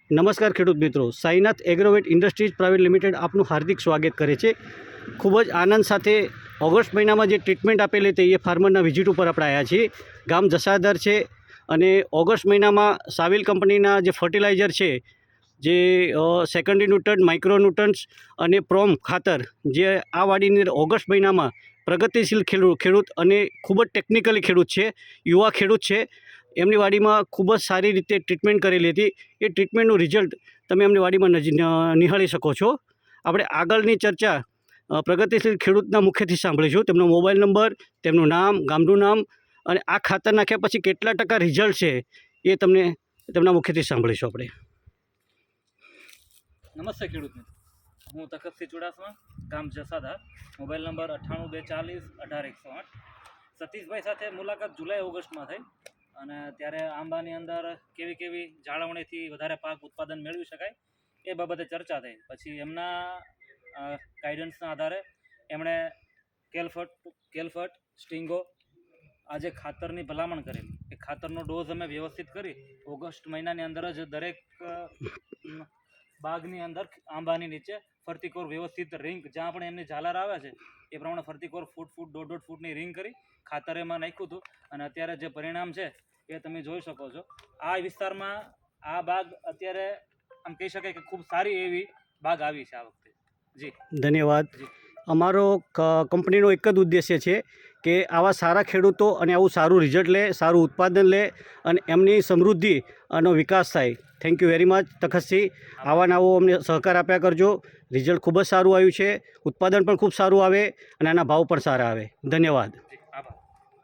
નમસ્કાર ખેડૂત મિત્રો, Sainath Agrovet industries private limited આપનું હાર્દિક સ્વાગત કરે છે। ખૂબ જ આનંદ સાથે ઓગસ્ટ મહિનામાં જે ટ્રીટમેન્ટ આપેલી હતી એ ફાર્મરના વિઝિટ ઉપર આપણે આવ્યા છીએ। ગામ જસાદર છે અને ઓગસ્ટ મહિનામાં સાવિલ કંપનીના જે ફર્ટિલાઇઝર છે, જે સેકન્ડરી ન્યુટ્રન્ટ, માઇક્રો ન્યુટ્રન્ટ્સ અને પ્રોમ ખાતર, જે આ વાડીની અંદર ઓગસ્ટ મહિનામાં પ્રગતિશીલ ખેડૂત અને ખૂબ જ ટેકનિકલી ખેડૂત છે, યુવા ખેડૂત છે, એમની વાડીમાં ખૂબ જ સારી રીતે ટ્રીટમેન્ટ કરેલી હતી। એ ટ્રીટમેન્ટનું રિઝલ્ટ તમે એમની વાડીમાં નિહાળી શકો છો। આપણે આગળની ચર્ચા પ્રગતિશીલ ખેડૂતના મુખેથી સાંભળીશું। તેમનો મોબાઈલ નંબર, તેમનું નામ, ગામનું નામ અને આ ખાતર નાખ્યા પછી કેટલા ટકા રિઝલ્ટ છે એ તમને તેમના મુખેથી સાંભળીશું આપણે। નમસ્તે ખેડૂત મિત્રો, હું તખતસિંહ ચુડાસમા, ગામ જસાદર, મોબાઈલ નંબર 9824181108। સતીશભાઈ સાથે મુલાકાત જુલાઈ ઓગસ્ટમાં થઈ અને ત્યારે આંબાની અંદર કેવી જાળવણીથી વધારે પાક ઉત્પાદન મેળવી શકાય એ બાબતે ચર્ચા થઈ। પછી એમના ગાઈડન્સના આધારે એમણે કેલફટ સ્ટિંગો આ જે ખાતરની ભલામણ કરેલી, એ ખાતરનો ડોઝ અમે વ્યવસ્થિત કરી ઓગસ્ટ મહિનાની અંદર જ દરેક બાગની અંદર આંબાની નીચે ફરતીકોર વ્યવસ્થિત રિંગ, જ્યાં પણ એમની ઝાલર આવે છે એ પ્રમાણે ફરતીકોર ફૂટ 1.5 ફૂટની રિંગ કરી ખાતર એમાં નાખ્યું હતું અને અત્યારે જે પરિણામ છે એ તમે જોઈ શકો છો। આ વિસ્તારમાં આ બાગ અત્યારે આમ કહી શકાય કે ખૂબ સારી એવી બાગ આવી છે આ વખતે। જી ધન્યવાદ। અમારો કંપનીનો એક જ ઉદ્દેશ્ય છે કે આવા સારા ખેડૂતો અને આવું સારું રિઝલ્ટ લે, સારું ઉત્પાદન લે અને એમની સમૃદ્ધિ અને વિકાસ થાય। Thank you very much Takhatsinh. આવા નવો અમને સહકાર આપ્યા કરજો। રિઝલ્ટ ખૂબ જ સારું આવ્યું છે, ઉત્પાદન પણ ખૂબ સારું આવે અને આના ભાવ પણ સારા આવે। ધન્યવાદ।